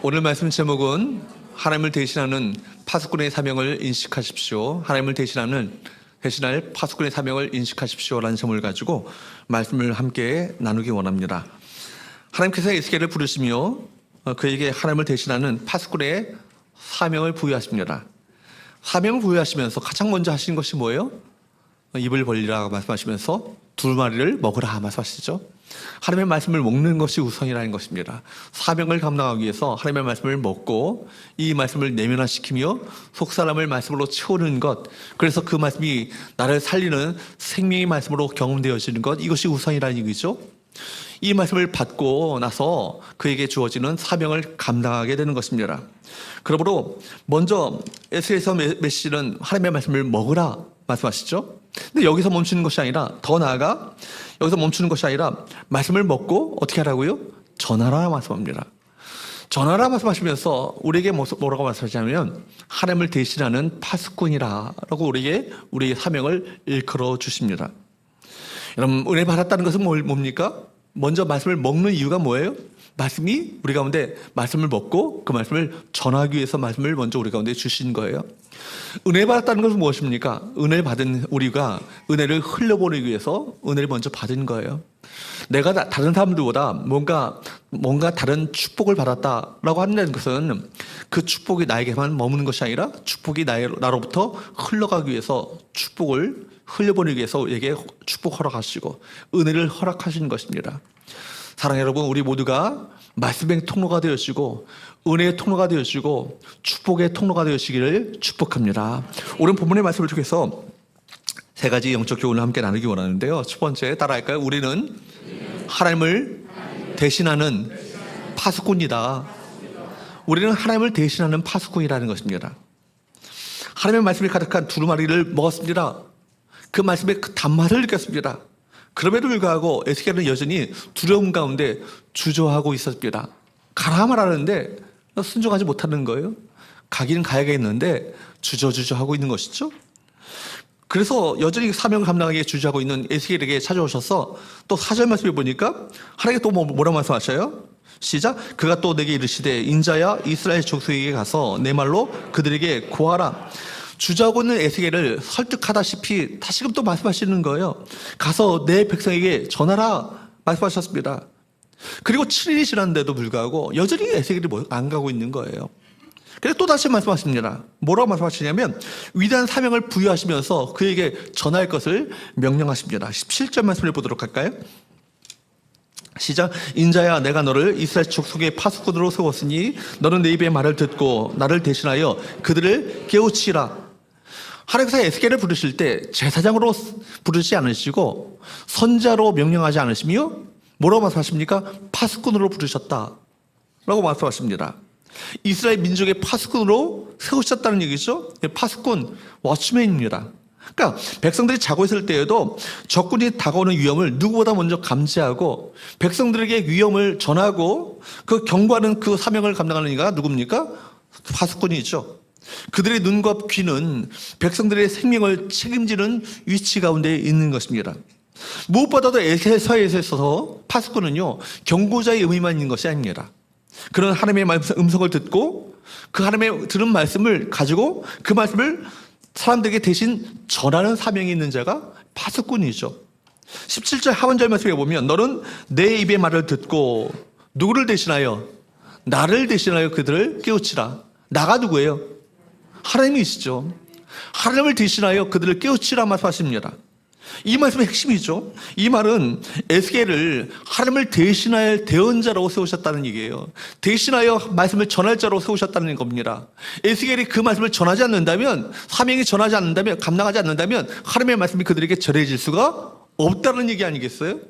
오늘 말씀 제목은 하나님을 대신하는 파수꾼의 사명을 인식하십시오. 하나님을 대신할 파수꾼의 사명을 인식하십시오라는 제목을 가지고 말씀을 함께 나누기 원합니다. 하나님께서 에스겔을 부르시며 그에게 하나님을 대신하는 파수꾼의 사명을 부여하십니다. 사명을 부여하시면서 가장 먼저 하신 것이 뭐예요? 입을 벌리라 말씀하시면서 두 마리를 먹으라 말씀하시죠. 하나님의 말씀을 먹는 것이 우선이라는 것입니다. 사명을 감당하기 위해서 하나님의 말씀을 먹고 이 말씀을 내면화시키며 속사람을 말씀으로 채우는 것, 그래서 그 말씀이 나를 살리는 생명의 말씀으로 경험되어지는 것, 이것이 우선이라는 얘기죠. 이 말씀을 받고 나서 그에게 주어지는 사명을 감당하게 되는 것입니다. 그러므로 먼저 에스겔서 메시지는 하나님의 말씀을 먹으라 말씀하시죠. 근데 여기서 멈추는 것이 아니라, 더 나아가 여기서 멈추는 것이 아니라 말씀을 먹고 어떻게 하라고요? 전하라 말씀합니다. 전하라 말씀하시면서 우리에게 뭐라고 말씀하시냐면 하나님을 대신하는 파수꾼이라고 우리의 사명을 일컬어 주십니다. 여러분, 은혜 받았다는 것은 뭡니까? 먼저 말씀을 먹는 이유가 뭐예요? 말씀이 우리 가운데 말씀을 먹고 그 말씀을 전하기 위해서 말씀을 먼저 우리 가운데 주신 거예요. 은혜 받았다는 것은 무엇입니까? 은혜를 받은 우리가 은혜를 흘려보내기 위해서 은혜를 먼저 받은 거예요. 내가 다른 사람들보다 뭔가 다른 축복을 받았다라고 한다는 것은 그 축복이 나에게만 머무는 것이 아니라 축복이 나로부터 흘러가기 위해서 축복을 흘려보내기 위해서 우리에게 축복 허락하시고 은혜를 허락하시는 것입니다. 사랑하는 여러분, 우리 모두가 말씀의 통로가 되어지고 은혜의 통로가 되어지고 축복의 통로가 되어지기를 축복합니다. 오늘 본문의 말씀을 통해서 세 가지 영적 교훈을 함께 나누기 원하는데요. 첫 번째, 따라할까요? 우리는 하나님을 대신하는 파수꾼이다. 우리는 하나님을 대신하는 파수꾼이라는 것입니다. 하나님의 말씀이 가득한 두루마리를 먹었습니다. 그 말씀의 그 단맛을 느꼈습니다. 그럼에도 불구하고 에스겔은 여전히 두려움 가운데 주저하고 있었습니다. 가라 말하는데 순종하지 못하는 거예요. 가기는 가야겠는데 주저하고 있는 것이죠. 그래서 여전히 사명을 감당하기에 주저하고 있는 에스겔에게 찾아오셔서 또 4절 말씀에 보니까 하나님께 또 뭐라고 말씀하셔요? 시작. 그가 또 내게 이르시되 인자야 이스라엘 족속에게 가서 내 말로 그들에게 고하라. 주저하고 있는 에스겔을 설득하다시피 다시금 또 말씀하시는 거예요. 가서 내 백성에게 전하라 말씀하셨습니다. 그리고 7일이 지났는데도 불구하고 여전히 에스겔이 안 가고 있는 거예요. 그래서 또 다시 말씀하십니다. 뭐라고 말씀하시냐면 위대한 사명을 부여하시면서 그에게 전할 것을 명령하십니다. 17절 말씀을 보도록 할까요? 시작. 인자야 내가 너를 이스라엘 족속의 파수꾼으로 세웠으니 너는 내 입의 말을 듣고 나를 대신하여 그들을 깨우치라. 하나님께서 에스겔을 부르실 때 제사장으로 부르지 않으시고 선자로 명령하지 않으시며 뭐라고 말씀하십니까? 파수꾼으로 부르셨다라고 말씀하십니다. 이스라엘 민족의 파수꾼으로 세우셨다는 얘기죠. 파수꾼, 워치맨입니다. 그러니까 백성들이 자고 있을 때에도 적군이 다가오는 위험을 누구보다 먼저 감지하고 백성들에게 위험을 전하고 그 경고하는 그 사명을 감당하는 이가 누굽니까? 파수꾼이죠. 그들의 눈과 귀는 백성들의 생명을 책임지는 위치 가운데 있는 것입니다. 무엇보다도 에스겔서에 있어서 파수꾼은요, 경고자의 의미만 있는 것이 아닙니다. 그런 하나님의 음성을 듣고 그 하나님의 들은 말씀을 가지고 그 말씀을 사람들에게 대신 전하는 사명이 있는 자가 파수꾼이죠. 17절 하반절 말씀에 보면 너는 내 입의 말을 듣고 누구를 대신하여? 나를 대신하여 그들을 깨우치라. 나가 누구예요? 하나님이시죠. 하나님을 대신하여 그들을 깨우치라 말씀하십니다. 이 말씀의 핵심이죠. 이 말은 에스겔을 하나님을 대신할 대언자로 세우셨다는 얘기예요. 대신하여 말씀을 전할 자로 세우셨다는 겁니다. 에스겔이 그 말씀을 전하지 않는다면, 사명이 전하지 않는다면, 감당하지 않는다면 하나님의 말씀이 그들에게 전해질 수가 없다는 얘기 아니겠어요?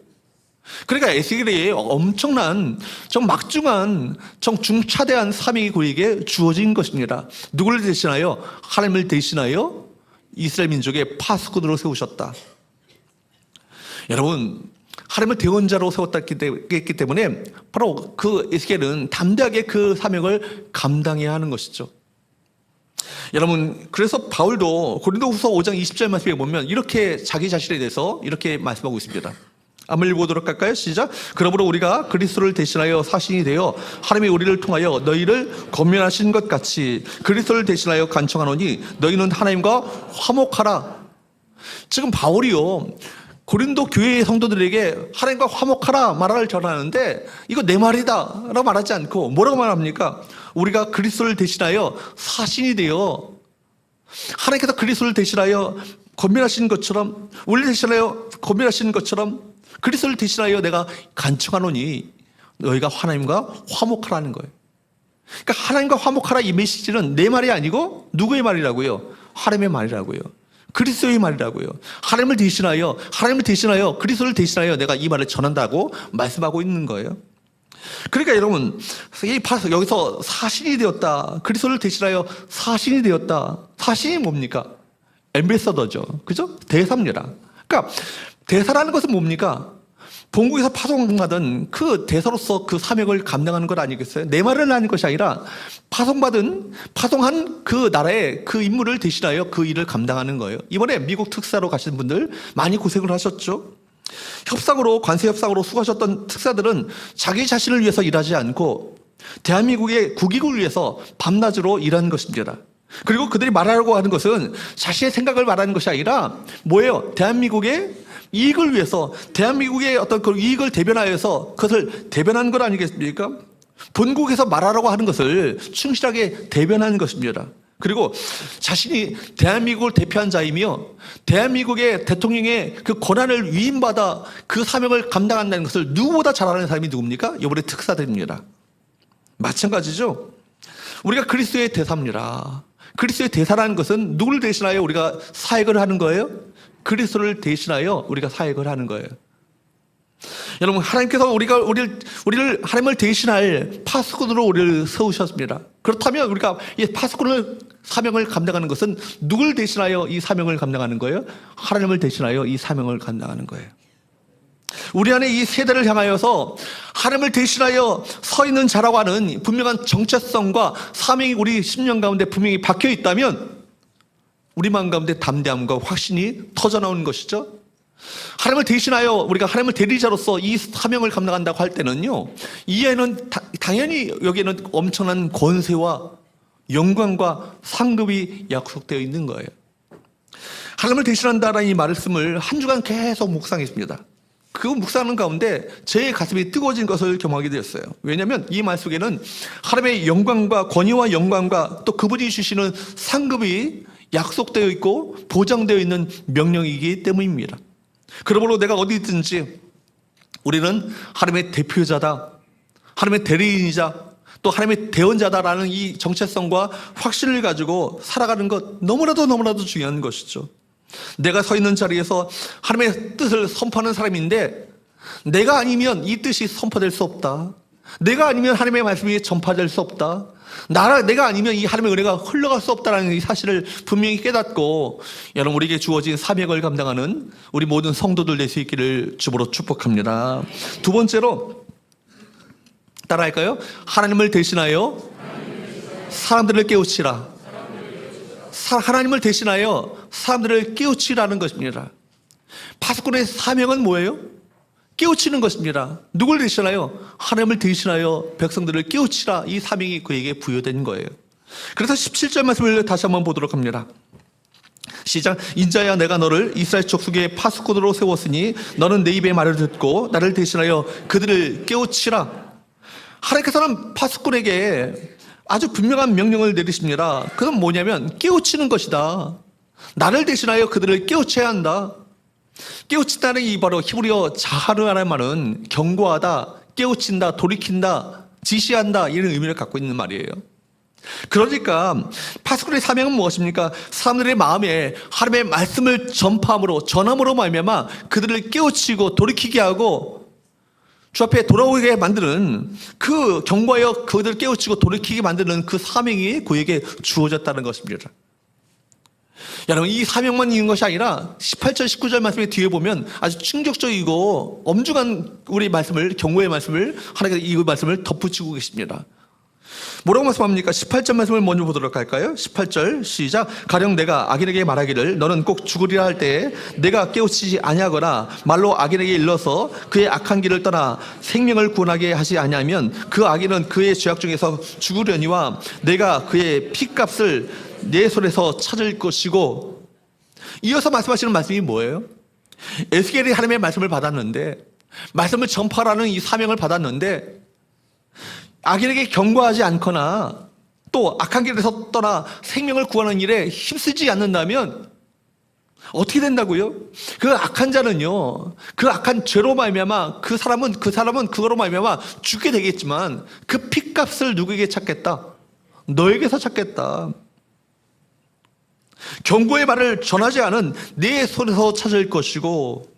그러니까 에스겔이 엄청난 막중한 중차대한 사명이 그에게 주어진 것입니다. 누구를 대신하여? 하나님을 대신하여 이스라엘 민족의 파수꾼으로 세우셨다. 여러분, 하나님을 대언자로 세웠기 때문에 바로 그 에스겔은 담대하게 그 사명을 감당해야 하는 것이죠. 여러분, 그래서 바울도 고린도후서 5장 20절 말씀에 보면 이렇게 자기 자신에 대해서 이렇게 말씀하고 있습니다. 한번 읽어보도록 할까요? 시작. 그러므로 우리가 그리스도를 대신하여 사신이 되어 하나님이 우리를 통하여 너희를 권면하신 것 같이 그리스도를 대신하여 간청하노니 너희는 하나님과 화목하라. 지금 바울이요, 고린도 교회의 성도들에게 하나님과 화목하라 말을 전하는데 이거 내 말이다 라고 말하지 않고 뭐라고 말합니까? 우리가 그리스도를 대신하여 사신이 되어 하나님께서 그리스도를 대신하여 권면하신 것처럼, 우리를 대신하여 권면하신 것처럼 그리스도를 대신하여 내가 간청하노니 너희가 하나님과 화목하라는 거예요. 그러니까 하나님과 화목하라 이 메시지는 내 말이 아니고 누구의 말이라고요? 하나님의 말이라고요. 그리스도의 말이라고요. 하나님을 대신하여 그리스도를 대신하여 내가 이 말을 전한다고 말씀하고 있는 거예요. 그러니까 여러분, 여기서 사신이 되었다, 그리스도를 대신하여 사신이 되었다. 사신이 뭡니까? 앰베서더죠. 그죠? 대사입니다. 그러니까 대사라는 것은 뭡니까? 본국에서 파송받은 그 대사로서 그 사명을 감당하는 것 아니겠어요? 내 말을 하는 것이 아니라 파송한 그 나라의 그 임무를 대신하여 그 일을 감당하는 거예요. 이번에 미국 특사로 가신 분들 많이 고생을 하셨죠? 관세 협상으로 수고하셨던 특사들은 자기 자신을 위해서 일하지 않고 대한민국의 국익을 위해서 밤낮으로 일하는 것입니다. 그리고 그들이 말하려고 하는 것은 자신의 생각을 말하는 것이 아니라 뭐예요? 대한민국의 이익을 위해서, 대한민국의 어떤 그 이익을 대변하여서 그것을 대변하는 것 아니겠습니까? 본국에서 말하라고 하는 것을 충실하게 대변하는 것입니다. 그리고 자신이 대한민국을 대표한 자이며 대한민국의 대통령의 그 권한을 위임받아 그 사명을 감당한다는 것을 누구보다 잘 아는 사람이 누굽니까? 이번에 특사들입니다. 마찬가지죠. 우리가 그리스도의 대사입니다. 그리스도의 대사라는 것은 누구를 대신하여 우리가 사역을 하는 거예요? 그리스도를 대신하여 우리가 사역을 하는 거예요. 여러분, 하나님께서 우리를 하나님을 대신할 파수꾼으로 우리를 세우셨습니다. 그렇다면 우리가 이 파수꾼을 사명을 감당하는 것은 누구를 대신하여 이 사명을 감당하는 거예요? 하나님을 대신하여 이 사명을 감당하는 거예요. 우리 안에 이 세대를 향하여서 하나님을 대신하여 서 있는 자라고 하는 분명한 정체성과 사명이 우리 심령 가운데 분명히 박혀 있다면 우리 마음 가운데 담대함과 확신이 터져나오는 것이죠. 하나님을 대신하여 우리가 하나님을 대리자로서 이 사명을 감당한다고 할 때는요, 이에는 당연히 여기에는 엄청난 권세와 영광과 상급이 약속되어 있는 거예요. 하나님을 대신한다라는 이 말씀을 한 주간 계속 묵상했습니다. 그 묵상하는 가운데 제 가슴이 뜨거워진 것을 경험하게 되었어요. 왜냐하면 이 말 속에는 하나님의 영광과 권위와 영광과 또 그분이 주시는 상급이 약속되어 있고 보장되어 있는 명령이기 때문입니다. 그러므로 내가 어디든지 우리는 하나님의 대표자다, 하나님의 대리인이자 또 하나님의 대언자다라는 이 정체성과 확신을 가지고 살아가는 것 너무나도 중요한 것이죠. 내가 서 있는 자리에서 하나님의 뜻을 선포하는 사람인데 내가 아니면 이 뜻이 선포될 수 없다. 내가 아니면 하나님의 말씀이 전파될 수 없다. 내가 아니면 이 하나님의 은혜가 흘러갈 수 없다는 이 사실을 분명히 깨닫고 여러분, 우리에게 주어진 사명을 감당하는 우리 모든 성도들 될 수 있기를 주보로 축복합니다. 두 번째로 따라할까요? 하나님을 대신하여 사람들을 깨우치라. 하나님을 대신하여 사람들을 깨우치라는 것입니다. 파수꾼의 사명은 뭐예요? 깨우치는 것입니다. 누굴 대신하여? 하나님을 대신하여 백성들을 깨우치라. 이 사명이 그에게 부여된 거예요. 그래서 17절 말씀을 다시 한번 보도록 합니다. 시작. 인자야, 내가 너를 이스라엘 족속의 파수꾼으로 세웠으니 너는 내 입의 말을 듣고 나를 대신하여 그들을 깨우치라. 하나님께서는 파수꾼에게 아주 분명한 명령을 내리십니다. 그건 뭐냐면 깨우치는 것이다. 나를 대신하여 그들을 깨우쳐야 한다. 깨우친다는 이 바로 히브리어 자하르라는 말은 경고하다, 깨우친다, 돌이킨다, 지시한다, 이런 의미를 갖고 있는 말이에요. 그러니까 파수꾼의 사명은 무엇입니까? 사람들의 마음에 하나님의 말씀을 전함으로 말미암아 그들을 깨우치고 돌이키게 하고 주 앞에 돌아오게 만드는 그 경고하여 그들을 깨우치고 돌이키게 만드는 그 사명이 그에게 주어졌다는 것입니다. 여러분, 이 사명만 있는 것이 아니라 18절 19절 말씀에 뒤에 보면 아주 충격적이고 엄중한 우리 말씀을, 경고의 말씀을, 하나님께서 이 말씀을 덧붙이고 계십니다. 뭐라고 말씀합니까? 18절 말씀을 먼저 보도록 할까요? 18절 시작. 가령 내가 악인에게 말하기를 너는 꼭 죽으리라 할 때에 내가 깨우치지 아니하거나 말로 악인에게 일러서 그의 악한 길을 떠나 생명을 구원하게 하지 아니하면 그 악인은 그의 죄악 중에서 죽으려니와 내가 그의 피값을 내 손에서 찾을 것이고. 이어서 말씀하시는 말씀이 뭐예요? 에스겔이 하나님의 말씀을 받았는데, 말씀을 전파하라는 이 사명을 받았는데 악인에게 경고하지 않거나 또 악한 길에서 떠나 생명을 구하는 일에 힘쓰지 않는다면 어떻게 된다고요? 그 악한 자는요, 그 악한 죄로 말미암아 그 사람은 그거로 말미암아 죽게 되겠지만 그 핏값을 누구에게 찾겠다? 너에게서 찾겠다. 경고의 말을 전하지 않은 내 손에서 찾을 것이고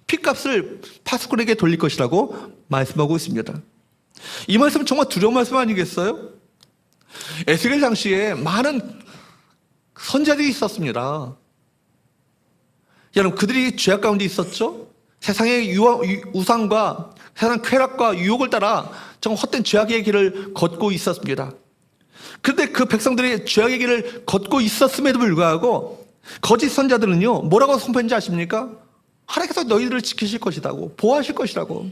핏값을 파수꾼에게 돌릴 것이라고 말씀하고 있습니다. 이 말씀은 정말 두려운 말씀 아니겠어요? 에스겔 당시에 많은 선자들이 있었습니다. 여러분, 그들이 죄악 가운데 있었죠? 세상의 우상과 세상 쾌락과 유혹을 따라 정말 헛된 죄악의 길을 걷고 있었습니다. 그런데 그 백성들이 죄악의 길을 걷고 있었음에도 불구하고 거짓 선자들은요, 뭐라고 선포했는지 아십니까? 하나님께서 너희들을 지키실 것이라고, 보호하실 것이라고.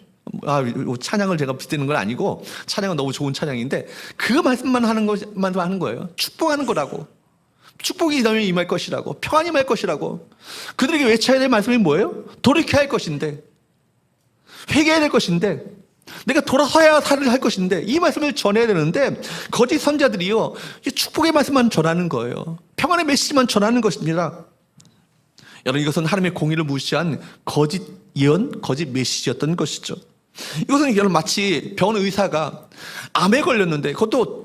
찬양을 제가 비뜨는 건 아니고, 찬양은 너무 좋은 찬양인데 그 말씀만 하는 거예요. 축복하는 거라고. 축복이 너희에 임할 것이라고, 평안이 임할 것이라고. 그들에게 외쳐야 될 말씀이 뭐예요? 돌이켜야 할 것인데, 회개해야 될 것인데, 내가 돌아서야 살을 할 것인데, 이 말씀을 전해야 되는데 거짓 선자들이요, 축복의 말씀만 전하는 거예요. 평안의 메시지만 전하는 것입니다. 여러분, 이것은 하나님의 공의를 무시한 거짓 예언, 거짓 메시지였던 것이죠. 이것은 여러분 마치 병원 의사가 암에 걸렸는데, 그것도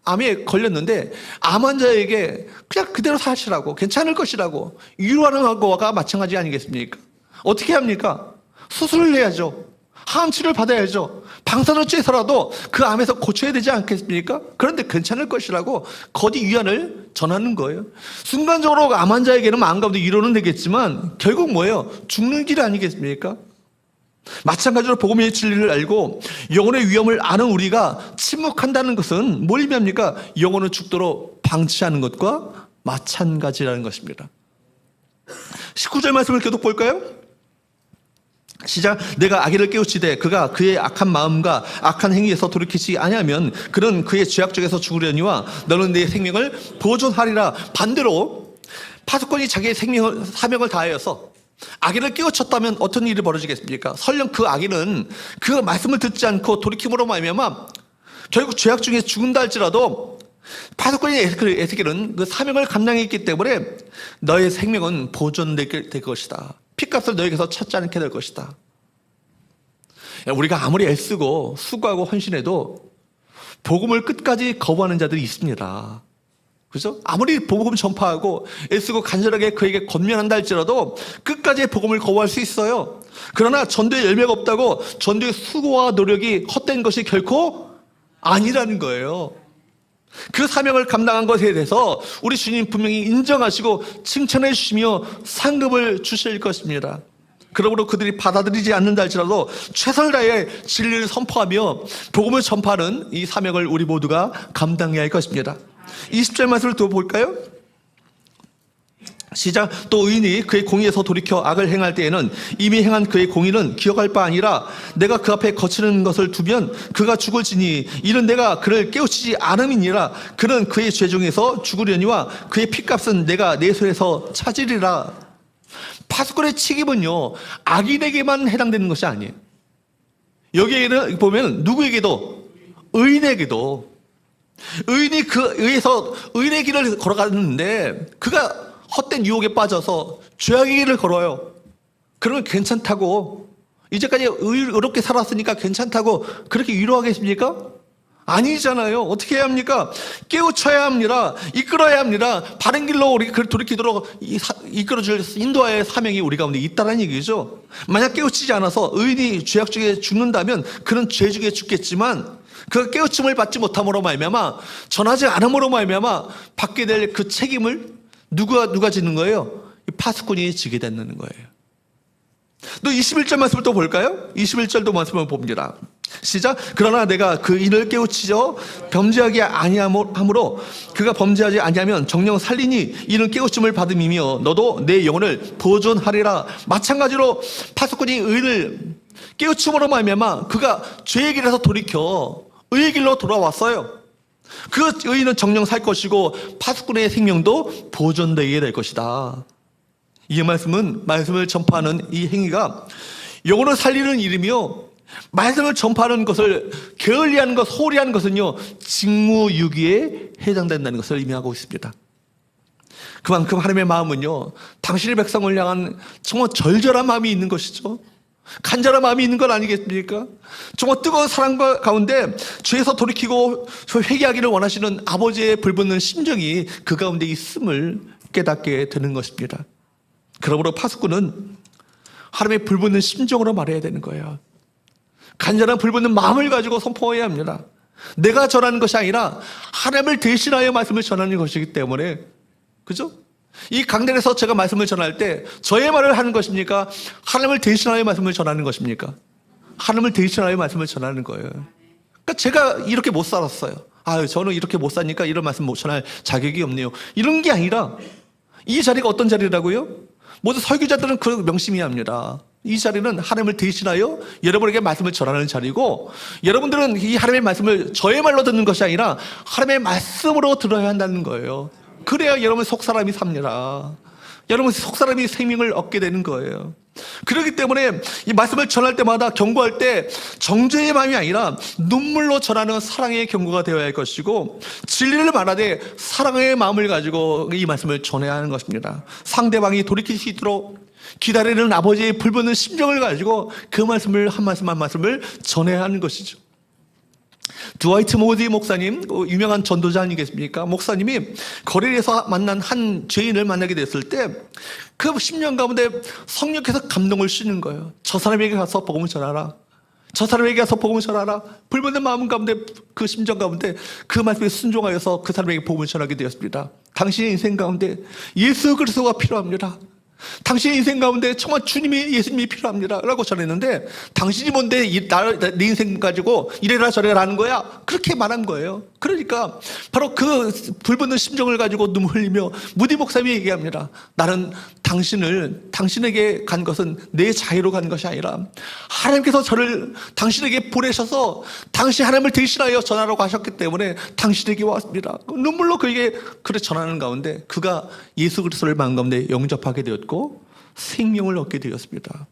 암에 걸렸는데 암 환자에게 그냥 그대로 사시라고, 괜찮을 것이라고 위로하는 것과 마찬가지 아니겠습니까? 어떻게 합니까? 수술을 해야죠. 항암 치료를 받아야죠. 방사선 쬐서라도 그 암에서 고쳐야 되지 않겠습니까? 그런데 괜찮을 것이라고 거짓 위안을 전하는 거예요. 순간적으로 암 환자에게는 마음 가운데 위로는 되겠지만 결국 뭐예요? 죽는 길 아니겠습니까? 마찬가지로 복음의 진리를 알고 영혼의 위험을 아는 우리가 침묵한다는 것은 뭘 의미합니까? 영혼을 죽도록 방치하는 것과 마찬가지라는 것입니다. 19절 말씀을 계속 볼까요? 시작. 내가 악인을 깨우치되 그가 그의 악한 마음과 악한 행위에서 돌이키지 아니하면 그는 그의 죄악 중에서 죽으려니와 너는 내 생명을 보존하리라. 반대로 파수꾼이 자기의 사명을 다하여서 악인을 깨우쳤다면 어떤 일이 벌어지겠습니까? 설령 그 악인은 그 말씀을 듣지 않고 돌이킴으로 말미암아 결국 죄악 중에 죽는다 할지라도 파수꾼인 에스겔은 그 사명을 감당했기 때문에 너의 생명은 보존될 것이다. 핏값을 너에게서 찾지 않게 될 것이다. 우리가 아무리 애쓰고 수고하고 헌신해도 복음을 끝까지 거부하는 자들이 있습니다. 그죠? 아무리 복음 전파하고 애쓰고 간절하게 그에게 권면한다 할지라도 끝까지 복음을 거부할 수 있어요. 그러나 전도에 열매가 없다고 전도의 수고와 노력이 헛된 것이 결코 아니라는 거예요. 그 사명을 감당한 것에 대해서 우리 주님 분명히 인정하시고 칭찬해 주시며 상급을 주실 것입니다. 그러므로 그들이 받아들이지 않는다 할지라도 최선을 다해 진리를 선포하며 복음을 전파하는 이 사명을 우리 모두가 감당해야 할 것입니다. 20절 말씀을 또 볼까요? 시작. 또 의인이 그의 공의에서 돌이켜 악을 행할 때에는 이미 행한 그의 공의는 기억할 바 아니라 내가 그 앞에 거치는 것을 두면 그가 죽을지니 이는 내가 그를 깨우치지 않음이니라. 그는 그의 죄 중에서 죽으려니와 그의 핏값은 내가 내 손에서 찾으리라. 파수꾼의 책임은요, 악인에게만 해당되는 것이 아니에요. 여기에는 보면 누구에게도, 의인에게도, 의인이 그 의에서 의인의 길을 걸어가는데 그가 헛된 유혹에 빠져서 죄악의 길을 걸어요. 그러면 괜찮다고, 이제까지 의롭게 살았으니까 괜찮다고 그렇게 위로하겠습니까? 아니잖아요. 어떻게 해야 합니까? 깨우쳐야 합니다. 이끌어야 합니다. 바른 길로 우리가 돌이키도록 이끌어줄 인도하의 사명이 우리 가운데 있다는 얘기죠. 만약 깨우치지 않아서 의인이 죄악 중에 죽는다면 그는 죄 중에 죽겠지만 그 깨우침을 받지 못함으로 말미암아, 전하지 않음으로 말미암아 받게 될 그 책임을 누가 지는 거예요? 파수꾼이 지게 되는 거예요. 또 21절 말씀을 또 볼까요? 21절도 말씀을 봅니다. 시작. 그러나 내가 그 인을 깨우치죠 범죄하기 아니함으로 그가 범죄하지 아니하면 정령 살리니 이는 깨우침을 받음이며 너도 내 영혼을 보존하리라. 마찬가지로 파수꾼이 의인을 깨우침으로 말미암아 그가 죄의 길에서 돌이켜 의의 길로 돌아왔어요. 그 의인은 정령 살 것이고 파수꾼의 생명도 보존되게 될 것이다. 이 말씀을 전파하는 이 행위가 영혼을 살리는 일이며 말씀을 전파하는 것을 게을리하는 것, 소홀히 하는 것은요 직무유기에 해당된다는 것을 의미하고 있습니다. 그만큼 하나님의 마음은요 당신의 백성을 향한 정말 절절한 마음이 있는 것이죠. 간절한 마음이 있는 건 아니겠습니까? 정말 뜨거운 사랑 가운데 죄에서 돌이키고 회개하기를 원하시는 아버지의 불붙는 심정이 그 가운데 있음을 깨닫게 되는 것입니다. 그러므로 파수꾼은 하나님의 불붙는 심정으로 말해야 되는 거예요. 간절한 불붙는 마음을 가지고 선포해야 합니다. 내가 전하는 것이 아니라 하나님을 대신하여 말씀을 전하는 것이기 때문에, 그죠? 이 강단에서 제가 말씀을 전할 때 저의 말을 하는 것입니까? 하나님을 대신하여 말씀을 전하는 것입니까? 하나님을 대신하여 말씀을 전하는 거예요. 그러니까 제가 이렇게 못 살았어요. 저는 이렇게 못 사니까 이런 말씀 못 전할 자격이 없네요. 이런 게 아니라 이 자리가 어떤 자리라고요? 모두 설교자들은 그 명심해야 합니다. 이 자리는 하나님을 대신하여 여러분에게 말씀을 전하는 자리고, 여러분들은 이 하나님의 말씀을 저의 말로 듣는 것이 아니라 하나님의 말씀으로 들어야 한다는 거예요. 그래야 여러분 속사람이 삽니다. 여러분 속사람이 생명을 얻게 되는 거예요. 그렇기 때문에 이 말씀을 전할 때마다 경고할 때 정죄의 마음이 아니라 눈물로 전하는 사랑의 경고가 되어야 할 것이고, 진리를 말하되 사랑의 마음을 가지고 이 말씀을 전해야 하는 것입니다. 상대방이 돌이킬 수 있도록 기다리는 아버지의 불붙는 심정을 가지고 그 말씀을 한 말씀 한 말씀을 전해야 하는 것이죠. 드와이트 모디 목사님, 유명한 전도자 아니겠습니까? 목사님이 거리에서 만난 한 죄인을 만나게 됐을 때 그 10년 가운데 성령께서 감동을 주시는 거예요. 저 사람에게 가서 복음을 전하라. 저 사람에게 가서 복음을 전하라. 불붙는 마음 가운데, 그 심정 가운데 그 말씀에 순종하여서 그 사람에게 복음을 전하게 되었습니다. 당신의 인생 가운데 예수 그리스도가 필요합니다. 당신의 인생 가운데 정말 예수님이 필요합니다 라고 전했는데, 당신이 뭔데 내 인생 가지고 이래라 저래라 하는 거야? 그렇게 말한 거예요. 그러니까 바로 그 불붙는 심정을 가지고 눈물 흘리며 무디 목사님이 얘기합니다. 나는 당신에게 간 것은 내 자유로 간 것이 아니라 하나님께서 저를 당신에게 보내셔서 당신 하나님을 대신하여 전하라고 하셨기 때문에 당신에게 왔습니다. 눈물로 그에게 그를 전하는 가운데 그가 예수 그리스도를 마음 가운데 영접하게 되었고 생명을 얻게 되었습니다.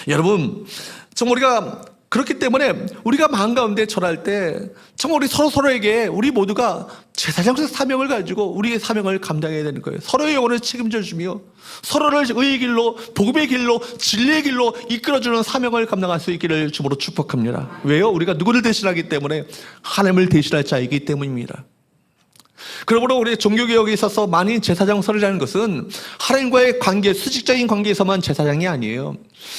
여러분, 정말 우리가 그렇기 때문에 우리가 마음 가운데 전할 때 정말 우리 서로에게 우리 모두가 제사장적 사명을 가지고 우리의 사명을 감당해야 되는 거예요. 서로의 영혼을 책임져 주며 서로를 의의 길로, 복음의 길로, 진리의 길로 이끌어주는 사명을 감당할 수 있기를 주으로 축복합니다. 왜요? 우리가 누구를 대신하기 때문에 하나님을 대신할 자이기 때문입니다. 그러므로 우리 종교개혁에 있어서 많이 제사장설이라는 것은 하나님과의 관계, 수직적인 관계에서만 제사장이 아니에요.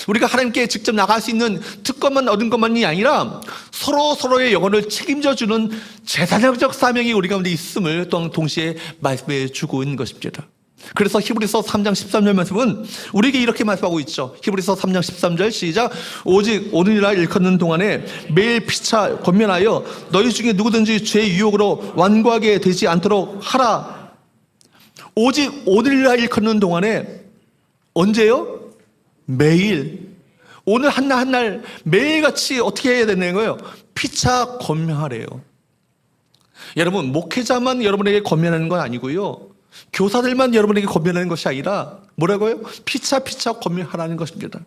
우리가 하나님께 직접 나갈 수 있는 특권만 얻은 것만이 아니라 서로의 영혼을 책임져주는 제사장적 사명이 우리 가운데 있음을 또한 동시에 말씀해 주고 있는 것입니다. 그래서 히브리서 3장 13절 말씀은 우리에게 이렇게 말씀하고 있죠. 히브리서 3장 13절 시작. 오직 오늘이라 일컫는 동안에 매일 피차 권면하여 너희 중에 누구든지 죄의 유혹으로 완고하게 되지 않도록 하라. 오직 오늘이라 일컫는 동안에, 언제요? 매일. 오늘 한날 한날 매일같이 어떻게 해야 되는 거예요? 피차 권면하래요. 여러분, 목회자만 여러분에게 권면하는 건 아니고요, 교사들만 여러분에게 권면하는 것이 아니라 뭐라고요? 피차 권면하라는 것입니다.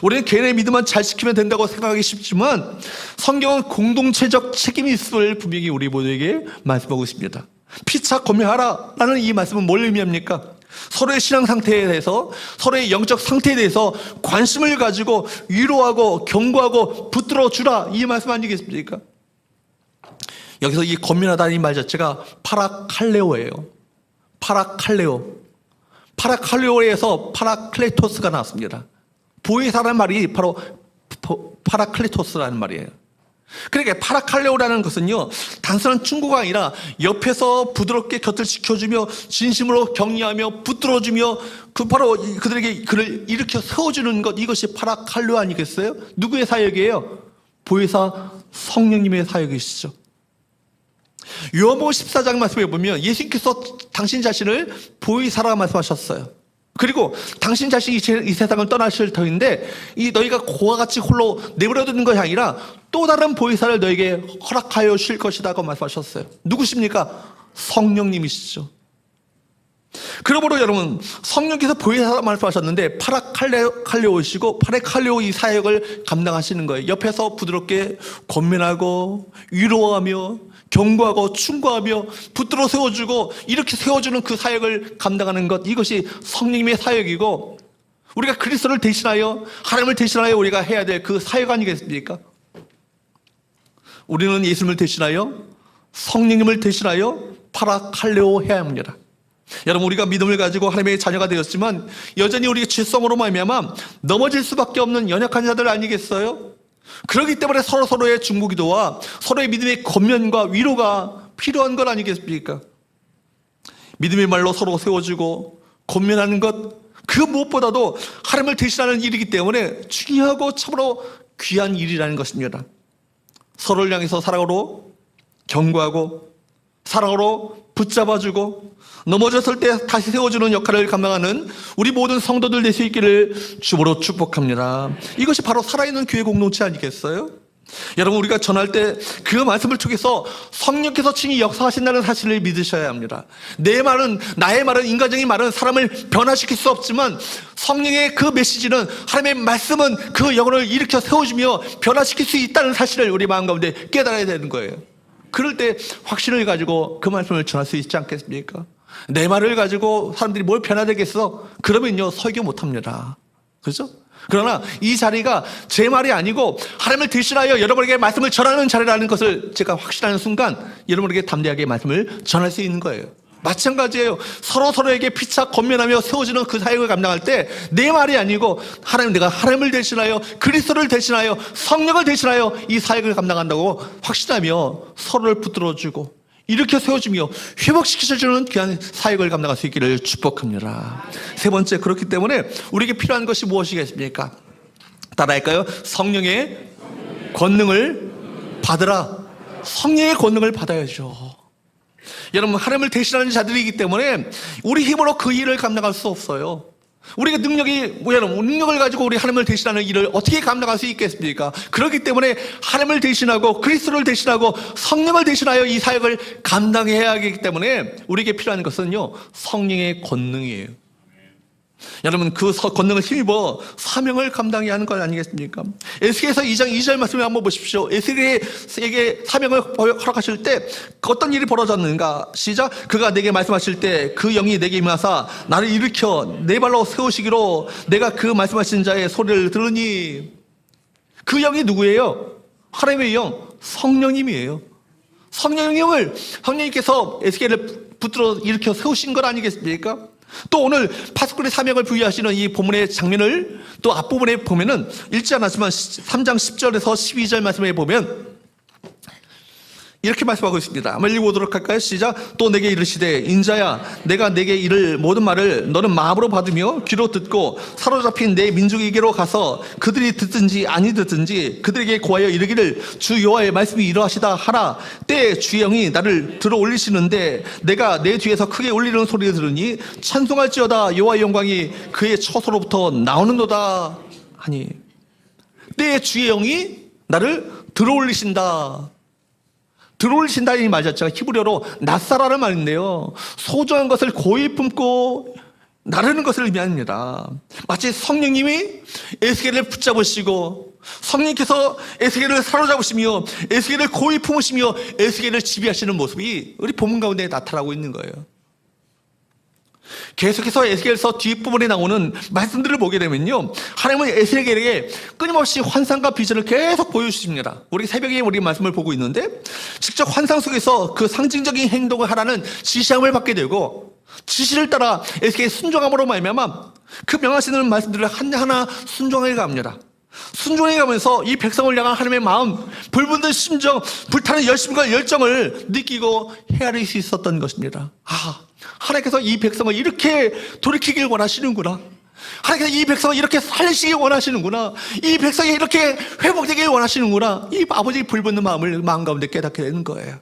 우리는 개인의 믿음만 잘 지키면 된다고 생각하기 쉽지만 성경은 공동체적 책임이 있음을 분명히 우리 모두에게 말씀하고 있습니다. 피차 권면하라라는 이 말씀은 뭘 의미합니까? 서로의 신앙 상태에 대해서, 서로의 영적 상태에 대해서 관심을 가지고 위로하고 경고하고 붙들어 주라, 이 말씀 아니겠습니까? 여기서 이 권면하다는 이 말 자체가 파라칼레오예요. 파라칼레오에서 파라클레토스가 나왔습니다. 보혜사라는 말이 바로 파라클레토스라는 말이에요. 그러니까 파라칼레오라는 것은요, 단순한 충고가 아니라 옆에서 부드럽게 곁을 지켜주며 진심으로 격려하며 붙들어주며 바로 그들에게 그를 일으켜 세워주는 것, 이것이 파라칼레오 아니겠어요? 누구의 사역이에요? 보혜사 성령님의 사역이시죠. 요한복음 14장 말씀에 보면 예수님께서 당신 자신을 보혜사라고 말씀하셨어요. 그리고 당신 자신이 이 세상을 떠나실 터인데 이 너희가 고와 같이 홀로 내버려두는 것이 아니라 또 다른 보혜사를 너에게 허락하여 주실 것이라고 말씀하셨어요. 누구십니까? 성령님이시죠. 그러므로 여러분, 성령께서 보혜사 말씀하셨는데 파라칼레오시고 파레칼레오 이 사역을 감당하시는 거예요. 옆에서 부드럽게 권면하고 위로하며 경고하고 충고하며 붙들어 세워주고 이렇게 세워주는 그 사역을 감당하는 것, 이것이 성령님의 사역이고 우리가 그리스도를 대신하여 하나님을 대신하여 우리가 해야 될 그 사역 아니겠습니까? 우리는 예수님을 대신하여 성령님을 대신하여 파라칼레오 해야 합니다. 여러분, 우리가 믿음을 가지고 하나님의 자녀가 되었지만 여전히 우리의 죄성으로 말미암아 넘어질 수밖에 없는 연약한 자들 아니겠어요? 그렇기 때문에 서로의 중보기도와 서로의 믿음의 권면과 위로가 필요한 것 아니겠습니까? 믿음의 말로 서로 세워주고 권면하는 것, 그 무엇보다도 하나님을 대신하는 일이기 때문에 중요하고 참으로 귀한 일이라는 것입니다. 서로를 향해서 사랑으로 경고하고 사랑으로 붙잡아주고 넘어졌을 때 다시 세워주는 역할을 감당하는 우리 모든 성도들 될 수 있기를 주보로 축복합니다. 이것이 바로 살아있는 교회 공동체 아니겠어요? 여러분, 우리가 전할 때 그 말씀을 통해서 성령께서 친히 역사하신다는 사실을 믿으셔야 합니다. 내 말은, 나의 말은, 인간적인 말은 사람을 변화시킬 수 없지만 성령의 그 메시지는, 하나님의 말씀은 그 영혼을 일으켜 세워주며 변화시킬 수 있다는 사실을 우리 마음 가운데 깨달아야 되는 거예요. 그럴 때 확신을 가지고 그 말씀을 전할 수 있지 않겠습니까? 내 말을 가지고 사람들이 뭘 변화되겠어? 그러면요, 설교 못합니다. 그렇죠? 그러나 이 자리가 제 말이 아니고 하나님을 대신하여 여러분에게 말씀을 전하는 자리라는 것을 제가 확신하는 순간 여러분에게 담대하게 말씀을 전할 수 있는 거예요. 마찬가지예요. 서로에게 피차 권면하며 세워지는 그 사역을 감당할 때 내 말이 아니고 내가 하나님을 대신하여 그리스도를 대신하여 성령을 대신하여 이 사역을 감당한다고 확신하며 서로를 붙들어주고 이렇게 세워주며 회복시켜주는 귀한 사역을 감당할 수 있기를 축복합니다. 세 번째, 그렇기 때문에 우리에게 필요한 것이 무엇이겠습니까? 따라할까요? 성령의 권능을 받으라. 성령의 권능을 받아야죠. 여러분, 하나님을 대신하는 자들이기 때문에 우리 힘으로 그 일을 감당할 수 없어요. 우리가 능력을 가지고 우리 하나님을 대신하는 일을 어떻게 감당할 수 있겠습니까? 그렇기 때문에 하나님을 대신하고 그리스도를 대신하고 성령을 대신하여 이 사역을 감당해야 하기 때문에 우리에게 필요한 것은요, 성령의 권능이에요. 여러분, 그 권능을 힘입어 사명을 감당해야 하는 것 아니겠습니까? 에스겔서 2장 2절 말씀을 한번 보십시오. 에스겔에게 사명을 허락하실 때 어떤 일이 벌어졌는가? 시작. 그가 내게 말씀하실 때 그 영이 내게 임하사 나를 일으켜 내 발로 세우시기로 내가 그 말씀하신 자의 소리를 들으니. 그 영이 누구예요? 하나님의 영, 성령님이에요. 성령님께서 에스겔을 붙들어 일으켜 세우신 것 아니겠습니까? 또 오늘 파수꾼의 사명을 부여하시는 이 본문의 장면을 또 앞부분에 보면은 읽지 않았지만 3장 10절에서 12절 말씀에 보면 이렇게 말씀하고 있습니다. 한번 읽어보도록 할까요? 시작. 또 내게 이르시되 인자야, 내가 내게 이를 모든 말을 너는 마음으로 받으며 귀로 듣고 사로잡힌 내 민족에게로 가서 그들이 듣든지 아니 듣든지 그들에게 고하여 이르기를 주 여호와의 말씀이 이러하시다 하라. 때에 주의 영이 나를 들어 올리시는데 내가 내 뒤에서 크게 울리는 소리를 들으니 찬송할지어다 여호와의 영광이 그의 처소로부터 나오는도다 하니. 때에 주의 영이 나를 들어 올리신다. 들어올리신다니 맞았죠. 히브리어로 낫사라는 말인데요, 소중한 것을 고이 품고 나르는 것을 의미합니다. 마치 성령님이 에스겔을 붙잡으시고 성령께서 에스겔을 사로잡으시며 에스겔을 고이 품으시며 에스겔을 지배하시는 모습이 우리 본문 가운데 나타나고 있는 거예요. 계속해서 에스겔서 뒷부분에 나오는 말씀들을 보게 되면요, 하나님은 에스겔에게 끊임없이 환상과 비전을 계속 보여주십니다. 우리 새벽에 우리 말씀을 보고 있는데 직접 환상 속에서 그 상징적인 행동을 하라는 지시함을 받게 되고 지시를 따라 에스겔의 순종함으로 말미암아 그 명하시는 말씀들을 하나하나 순종해 갑니다. 순종해 가면서 이 백성을 향한 하나님의 마음, 불붙는 심정, 불타는 열심과 열정을 느끼고 헤아릴 수 있었던 것입니다. 하나님께서 이 백성을 이렇게 돌이키길 원하시는구나. 하나님께서 이 백성을 이렇게 살리시기 원하시는구나, 이 백성이 이렇게 회복되길 원하시는구나, 이 아버지의 불붙는 마음을 마음 가운데 깨닫게 되는 거예요.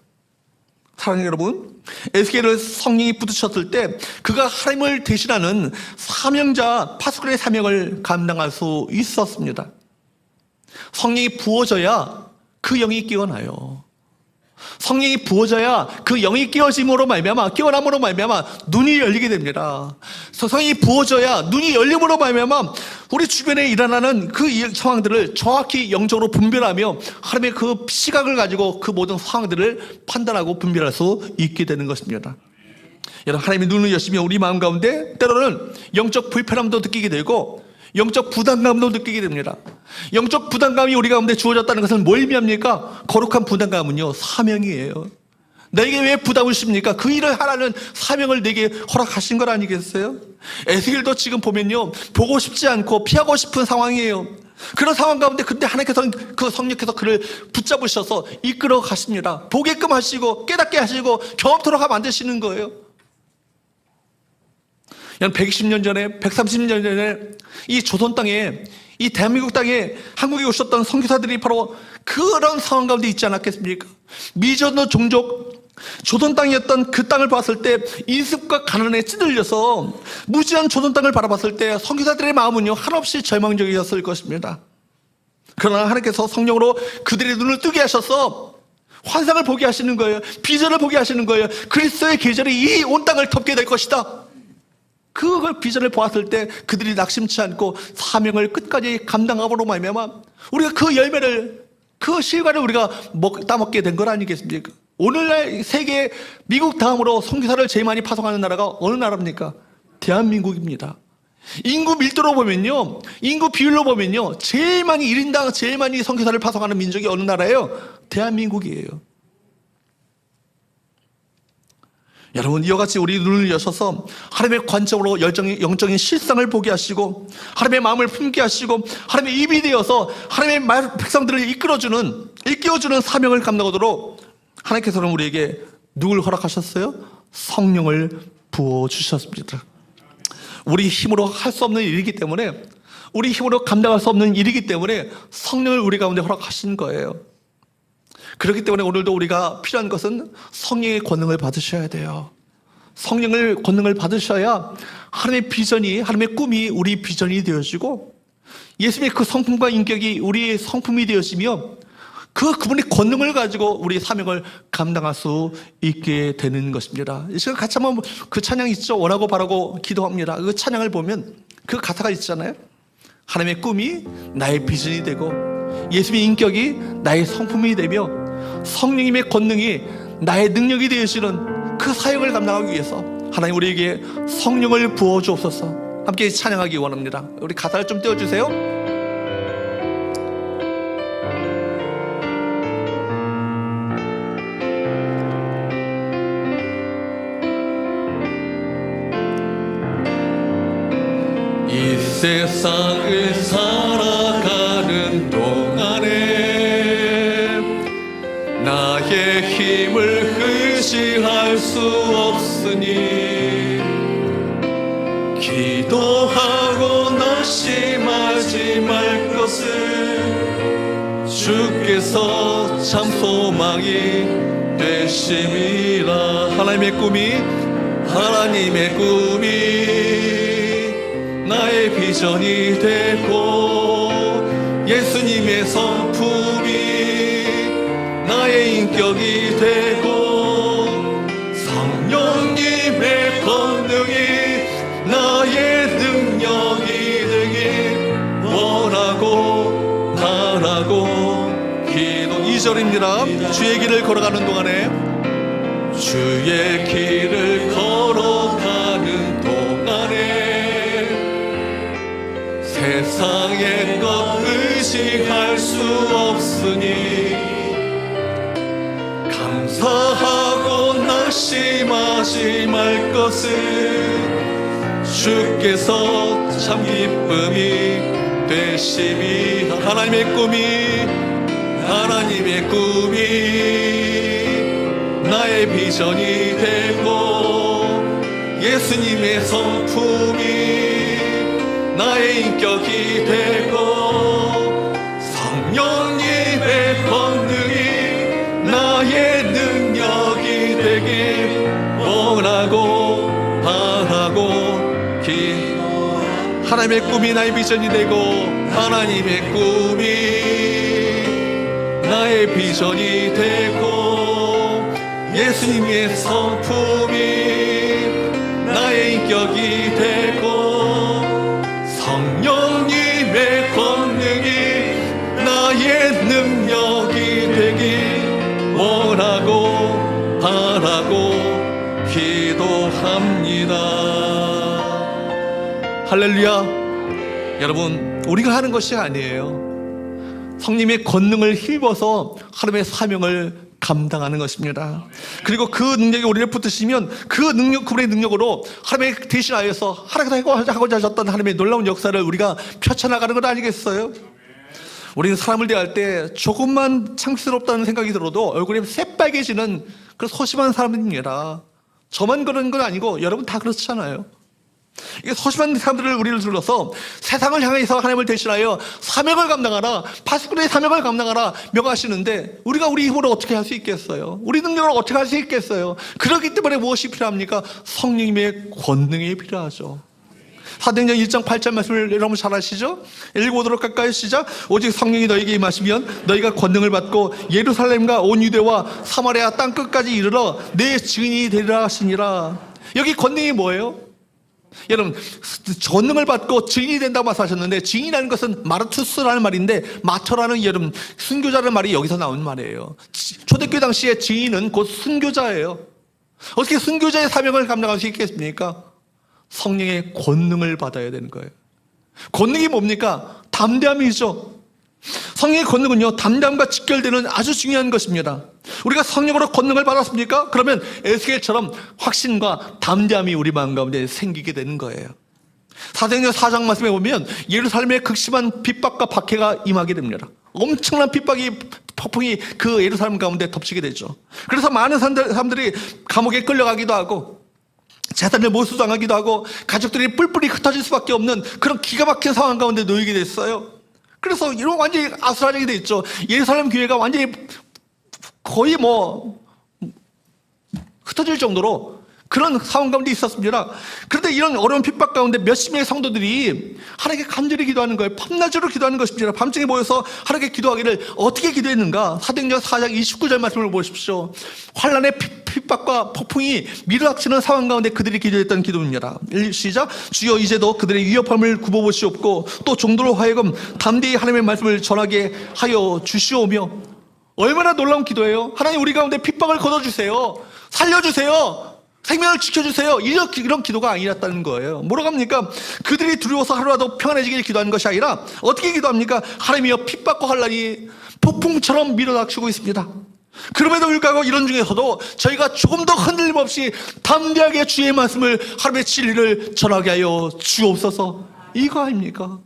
사랑하는 여러분, 에스겔을 성령이 부딪혔을 때 그가 하나님을 대신하는 사명자, 파수꾼의 사명을 감당할 수 있었습니다. 성령이 부어져야 그 영이 깨어나요. 성령이 부어져야 그 영이 깨어짐으로 말미암아, 깨어남으로 말미암아 눈이 열리게 됩니다. 성령이 부어져야 눈이 열림으로 말미암아 우리 주변에 일어나는 그 상황들을 정확히 영적으로 분별하며 하나님의 그 시각을 가지고 그 모든 상황들을 판단하고 분별할 수 있게 되는 것입니다. 여러분, 하나님의 눈을 여시면 우리 마음 가운데 때로는 영적 불편함도 느끼게 되고 영적 부담감도 느끼게 됩니다. 영적 부담감이 우리 가운데 주어졌다는 것은 뭘 의미합니까? 거룩한 부담감은요, 사명이에요. 내게 왜 부담을 줍니까? 그 일을 하라는 사명을 내게 허락하신 것 아니겠어요? 에스겔도 지금 보면요, 보고 싶지 않고 피하고 싶은 상황이에요. 그런 상황 가운데 근데 하나님께서 그 성령께서 그를 붙잡으셔서 이끌어 가십니다. 보게끔 하시고 깨닫게 하시고 경험토록 만드시는 거예요. 120년 전에, 130년 전에 이 조선 땅에, 이 대한민국 땅에 한국에 오셨던 선교사들이 바로 그런 상황 가운데 있지 않았겠습니까? 미전도 종족 조선 땅이었던 그 땅을 봤을 때 인습과 가난에 찌들려서 무지한 조선 땅을 바라봤을 때 선교사들의 마음은요, 한없이 절망적이었을 것입니다. 그러나 하나님께서 성령으로 그들의 눈을 뜨게 하셔서 환상을 보게 하시는 거예요. 비전을 보게 하시는 거예요. 그리스도의 계절이 이 온 땅을 덮게 될 것이다. 그걸 비전을 보았을 때 그들이 낙심치 않고 사명을 끝까지 감당함으로 말미암아 우리가 그 열매를, 그 실과를 우리가 따먹게 된 것 아니겠습니까? 오늘날 세계 미국 다음으로 선교사를 제일 많이 파송하는 나라가 어느 나라입니까? 대한민국입니다. 인구 밀도로 보면요, 인구 비율로 보면요, 제일 많이 1인당 제일 많이 선교사를 파송하는 민족이 어느 나라예요? 대한민국이에요. 여러분, 이와 같이 우리 눈을 여셔서 하나님의 관점으로 영적인 실상을 보게 하시고 하나님의 마음을 품게 하시고 하나님의 입이 되어서 하나님의 백성들을 일깨워주는 사명을 감당하도록 하나님께서는 우리에게 누굴 허락하셨어요? 성령을 부어주셨습니다. 우리 힘으로 할 수 없는 일이기 때문에, 우리 힘으로 감당할 수 없는 일이기 때문에 성령을 우리 가운데 허락하신 거예요. 그렇기 때문에 오늘도 우리가 필요한 것은 성령의 권능을 받으셔야 돼요. 성령의 권능을 받으셔야 하나님의 비전이, 하나님의 꿈이 우리 비전이 되어지고 예수님의 그 성품과 인격이 우리의 성품이 되어지며 그분의 권능을 가지고 우리 사명을 감당할 수 있게 되는 것입니다. 이 시간 같이 한번 그 찬양 있죠? 원하고 바라고 기도합니다. 그 찬양을 보면 그 가사가 있잖아요. 하나님의 꿈이 나의 비전이 되고 예수님의 인격이 나의 성품이 되며 성령님의 권능이 나의 능력이 되시는 그 사역을 감당하기 위해서 하나님 우리에게 성령을 부어주옵소서. 함께 찬양하기 원합니다. 우리 가사를 좀 띄워주세요. 이 세상을 살아가는 동안에 나의 힘을 의지할 수 없으니 기도하고 낙심하지 말 것을 주께서 참 소망이 되심이라. 하나님의 꿈이 나의 비전이 되고 예수님의 성품이 나의 인격이 되고 성령님의 권능이 나의 능력이 되길 원하고 바라고 기도. 2절입니다. 주의 길을 걸어가는 동안에 주의 길을 걸어가는 동안에 세상의 것 의식할 수 없으니 감사하고 낙심하지 말 것을 주께서 참 기쁨이 되심이. 하나님의 꿈이 나의 비전이 되고 예수님의 성품이 나의 인격이 되고 성령님의 권능이 나의 능력이 되길 원하고 바라고 기도합니다. 하나님의 꿈이 나의 비전이 되고 하나님의 꿈이 나의 비전이 되고 예수님의 성품이 나의 인격이 되고 성령님의 권능이 나의 능력이 되길 원하고 바라고 기도합니다. 할렐루야. 여러분, 우리가 하는 것이 아니에요. 성령의 권능을 힘입어서 하나님의 사명을 감당하는 것입니다. 그리고 그 능력이 우리를 붙으시면 그 능력, 그분의 능력으로 하나님의 대신하여서 하나님께서 하고자 하셨던 하나님의 놀라운 역사를 우리가 펼쳐나가는 것 아니겠어요? 우리는 사람을 대할 때 조금만 창피스럽다는 생각이 들어도 얼굴이 새빨개지는 그런 소심한 사람입니다. 저만 그런 건 아니고 여러분 다 그렇잖아요. 이게 소심한 사람들을 우리를 둘러서 세상을 향해서 하나님을 대신하여 사명을 감당하라, 파수꾼의 사명을 감당하라 명하시는데 우리가 우리 힘으로 어떻게 할 수 있겠어요? 우리 능력으로 어떻게 할 수 있겠어요? 그렇기 때문에 무엇이 필요합니까? 성령님의 권능이 필요하죠. 사도행전 1장 8절 말씀을 여러분 잘 아시죠? 읽어보도록 할까요? 시작. 오직 성령이 너에게 임하시면 너희가 권능을 받고 예루살렘과 온 유대와 사마리아 땅끝까지 이르러 내 증인이 되리라 하시니라. 여기 권능이 뭐예요? 여러분, 권능을 받고 증인이 된다고 말씀하셨는데 증인이라는 것은 마르투스라는 말인데 마터라는 여러분 순교자라는 말이 여기서 나온 말이에요. 초대교회 당시에 증인은 곧 순교자예요. 어떻게 순교자의 사명을 감당할 수 있겠습니까? 성령의 권능을 받아야 되는 거예요. 권능이 뭡니까? 담대함이죠. 성령의 권능은요, 담대함과 직결되는 아주 중요한 것입니다. 우리가 성령으로 권능을 받았습니까? 그러면 에스겔처럼 확신과 담대함이 우리 마음 가운데 생기게 되는 거예요. 사도행전 4장 말씀에 보면 예루살렘에 극심한 핍박과 박해가 임하게 됩니다. 엄청난 핍박이 폭풍이 그 예루살렘 가운데 덮치게 되죠. 그래서 많은 사람들이 감옥에 끌려가기도 하고 재산을 몰수당하기도 하고 가족들이 뿔뿔이 흩어질 수밖에 없는 그런 기가 막힌 상황 가운데 놓이게 됐어요. 그래서 이런 완전히 아수라장이 돼 있죠. 예루살렘 교회가 완전히 거의 흩어질 정도로 그런 상황 가운데 있었습니다. 그런데 이런 어려운 핍박 가운데 몇십 명의 성도들이 하나님께 간절히 기도하는 거예요. 밤낮으로 기도하는 것입니다. 밤중에 모여서 하나님께 기도하기를 어떻게 기도했는가? 사도행전 4장 29절 말씀을 보십시오. 환난의 핍박과 폭풍이 밀어닥치는 상황 가운데 그들이 기도했던 기도입니다. 시작. 주여 이제도 그들의 위협함을 굽어보시옵고 또 종도로 하여금 담대히 하나님의 말씀을 전하게 하여 주시오며. 얼마나 놀라운 기도예요. 하나님, 우리 가운데 핍박을 걷어주세요. 살려주세요. 생명을 지켜주세요. 이런 기도가 아니었다는 거예요. 뭐라고 합니까? 그들이 두려워서 하루라도 평안해지길 기도하는 것이 아니라 어떻게 기도합니까? 하나님이여, 핍박과 환난이 폭풍처럼 밀어닥치고 있습니다. 그럼에도 불구하고 이런 중에서도 저희가 조금 더 흔들림 없이 담대하게 주의 말씀을, 하나님의 진리를 전하게 하여 주옵소서. 이거 아닙니까?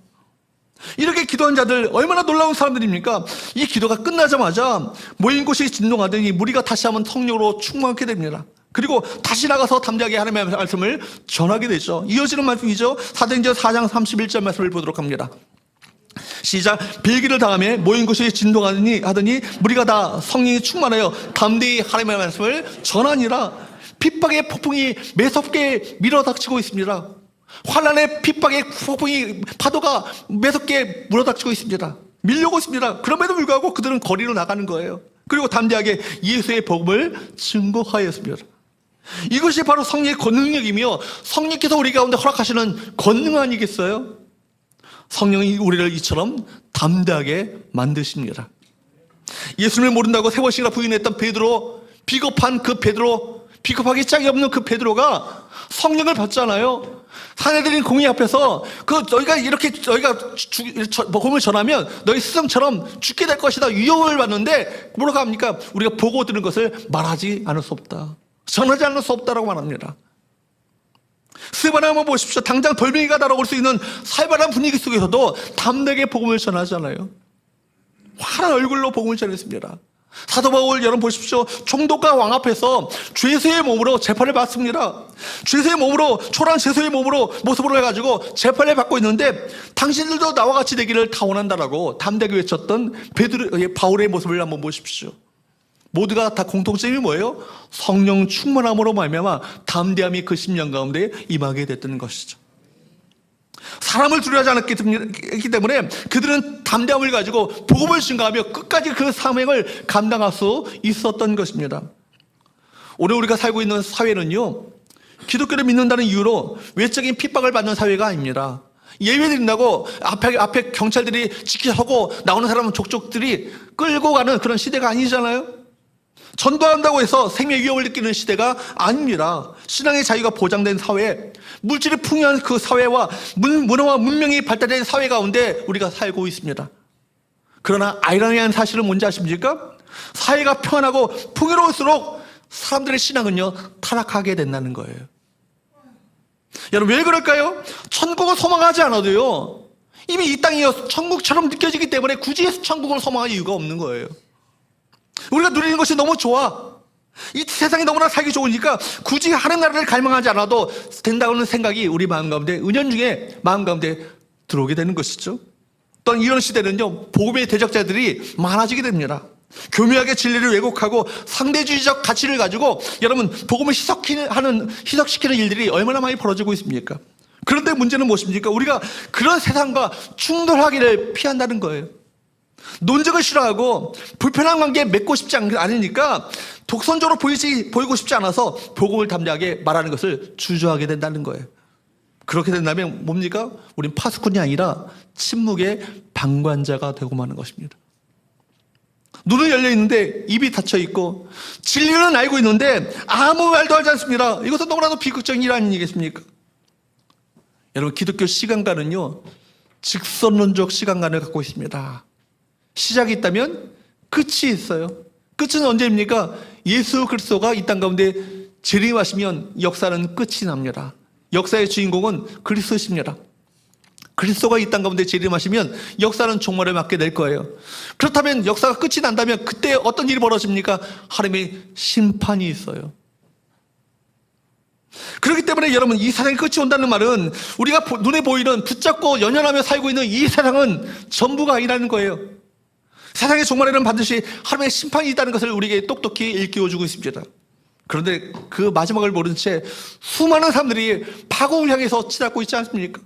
이렇게 기도한 자들 얼마나 놀라운 사람들입니까? 이 기도가 끝나자마자 모인 곳이 진동하더니 무리가 다시 한번 성령으로 충만하게 됩니다. 그리고 다시 나가서 담대하게 하나님의 말씀을 전하게 되죠. 이어지는 말씀이죠. 사도행전 4장 31절 말씀을 보도록 합니다. 시작. 빌기를 당하며 모인 곳이 진동하더니 무리가 다 성령이 충만하여 담대히 하나님의 말씀을 전하니라. 핍박의 폭풍이 매섭게 밀어닥치고 있습니다. 환난의 핍박의 폭풍이 파도가 매섭게 물어닥치고 있습니다. 밀려오고 있습니다. 그럼에도 불구하고 그들은 거리로 나가는 거예요. 그리고 담대하게 예수의 복음을 증거하였습니다. 이것이 바로 성령의 권능력이며 성령께서 우리 가운데 허락하시는 권능 아니겠어요? 성령이 우리를 이처럼 담대하게 만드십니다. 예수님을 모른다고 세 번씩이나 부인했던 베드로, 비겁한 그 베드로, 비겁하기 짝이 없는 그 베드로가 성령을 받잖아요. 사내들인 공의 앞에서 너희가 복음을 전하면 너희 스승처럼 죽게 될 것이다 위협을 받는데 뭐라고 합니까? 우리가 보고 들은 것을 말하지 않을 수 없다, 전하지 않을 수 없다라고 말합니다. 스바나 한번 보십시오. 당장 돌멩이가 날아올 수 있는 살벌한 분위기 속에서도 담대하게 복음을 전하잖아요. 환한 얼굴로 복음을 전했습니다. 사도 바울 여러분 보십시오. 총독과 왕 앞에서 죄수의 몸으로 재판을 받습니다. 죄수의 몸으로, 초라한 죄수의 몸으로 모습으로 해가지고 재판을 받고 있는데 당신들도 나와 같이 되기를 다 원한다라고 담대하게 외쳤던 바울의 모습을 한번 보십시오. 모두가 다 공통점이 뭐예요? 성령 충만함으로 말미암아 담대함이 그 심령 가운데 임하게 됐던 것이죠. 사람을 두려워하지 않았기 때문에 그들은 담대함을 가지고 복음을 증거하며 끝까지 그 사명을 감당할 수 있었던 것입니다. 오늘 우리가 살고 있는 사회는요, 기독교를 믿는다는 이유로 외적인 핍박을 받는 사회가 아닙니다. 예배드린다고 앞에 경찰들이 지키하고 나오는 사람은 족족들이 끌고 가는 그런 시대가 아니잖아요. 전도한다고 해서 생명의 위협을 느끼는 시대가 아닙니다. 신앙의 자유가 보장된 사회, 물질이 풍요한 그 사회와 문화와 문명이 발달된 사회 가운데 우리가 살고 있습니다. 그러나 아이러니한 사실은 뭔지 아십니까? 사회가 평안하고 풍요로울수록 사람들의 신앙은요, 타락하게 된다는 거예요. 여러분, 왜 그럴까요? 천국을 소망하지 않아도요, 이미 이 땅이 천국처럼 느껴지기 때문에 굳이 천국을 소망할 이유가 없는 거예요. 우리가 누리는 것이 너무 좋아. 이 세상이 너무나 살기 좋으니까 굳이 하는 나라를 갈망하지 않아도 된다는 생각이 우리 마음 가운데, 은연중에 마음 가운데 들어오게 되는 것이죠. 또한 이런 시대는요, 복음의 대적자들이 많아지게 됩니다. 교묘하게 진리를 왜곡하고 상대주의적 가치를 가지고 여러분 복음을 희석시키는 일들이 얼마나 많이 벌어지고 있습니까? 그런데 문제는 무엇입니까? 우리가 그런 세상과 충돌하기를 피한다는 거예요. 논쟁을 싫어하고 불편한 관계에 맺고 싶지 않으니까 독선적으로 보이고 싶지 않아서 복음을 담대하게 말하는 것을 주저하게 된다는 거예요. 그렇게 된다면 뭡니까? 우린 파수꾼이 아니라 침묵의 방관자가 되고 마는 것입니다. 눈은 열려 있는데 입이 닫혀 있고 진리는 알고 있는데 아무 말도 하지 않습니다. 이것은 너무나도 비극적인 일 아니겠습니까? 여러분, 기독교 시간관은요, 직선론적 시간관을 갖고 있습니다. 시작이 있다면 끝이 있어요. 끝은 언제입니까? 예수 그리스도가 이 땅 가운데 재림하시면 역사는 끝이 납니다. 역사의 주인공은 그리스도십니다. 그리스도가 이 땅 가운데 재림하시면 역사는 종말을 맞게 될 거예요. 그렇다면 역사가 끝이 난다면 그때 어떤 일이 벌어집니까? 하나님의 심판이 있어요. 그렇기 때문에 여러분, 이 세상이 끝이 온다는 말은 우리가 눈에 보이는 붙잡고 연연하며 살고 있는 이 세상은 전부가 아니라는 거예요. 세상의 종말에는 반드시 하나님의 심판이 있다는 것을 우리에게 똑똑히 일깨워주고 있습니다. 그런데 그 마지막을 모른 채 수많은 사람들이 파국을 향해서 치닫고 있지 않습니까?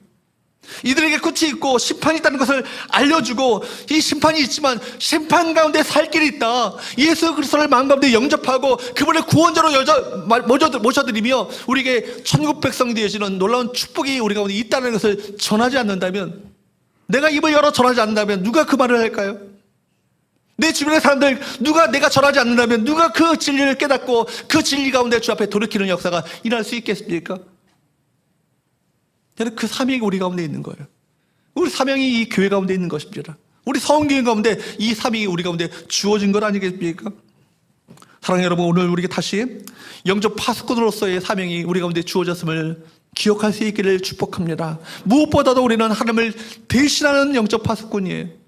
이들에게 끝이 있고 심판이 있다는 것을 알려주고 이 심판이 있지만 심판 가운데 살 길이 있다. 예수 그리스도를 마음 가운데 영접하고 그분을 구원자로 모셔드리며 우리에게 천국 백성이 되어지는 놀라운 축복이 우리 가운데 있다는 것을 전하지 않는다면, 내가 입을 열어 전하지 않는다면 누가 그 말을 할까요? 내 주변의 사람들 누가 내가 전하지 않는다면 누가 그 진리를 깨닫고 그 진리 가운데 주 앞에 돌이키는 역사가 일어날 수 있겠습니까? 그 사명이 우리 가운데 있는 거예요. 우리 사명이 이 교회 가운데 있는 것입니다. 우리 서원교회 가운데 이 사명이 우리 가운데 주어진 것 아니겠습니까? 사랑하는 여러분, 오늘 우리에게 다시 영적 파수꾼으로서의 사명이 우리 가운데 주어졌음을 기억할 수 있기를 축복합니다. 무엇보다도 우리는 하나님을 대신하는 영적 파수꾼이에요.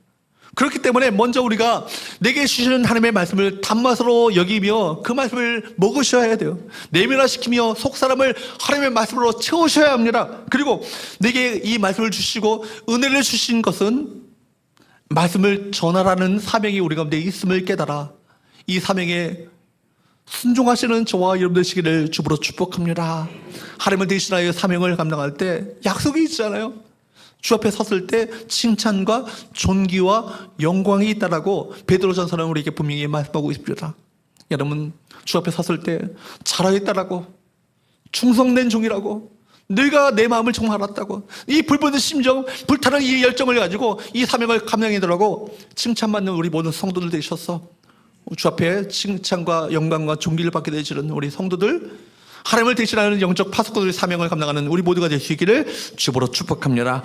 그렇기 때문에 먼저 우리가 내게 주시는 하나님의 말씀을 단맛으로 여기며 그 말씀을 먹으셔야 돼요. 내면화시키며 속사람을 하나님의 말씀으로 채우셔야 합니다. 그리고 내게 이 말씀을 주시고 은혜를 주신 것은 말씀을 전하라는 사명이 우리 가운데 있음을 깨달아 이 사명에 순종하시는 저와 여러분 되시기를 주부로 축복합니다. 하나님을 대신하여 사명을 감당할 때 약속이 있잖아요. 주 앞에 섰을 때 칭찬과 존귀와 영광이 있다라고 베드로전서는 우리에게 분명히 말씀하고 있습니다. 여러분, 주 앞에 섰을 때 잘하였다라고, 충성된 종이라고, 네가 내 마음을 정말 알았다고, 이 불붙은 심정, 불타는 이 열정을 가지고 이 사명을 감당하더라고 칭찬받는 우리 모든 성도들 되셔서 주 앞에 칭찬과 영광과 존귀를 받게 되시는 우리 성도들, 하나님을 대신하는 영적 파수꾼들의 사명을 감당하는 우리 모두가 되시기를 주보로 축복합니다.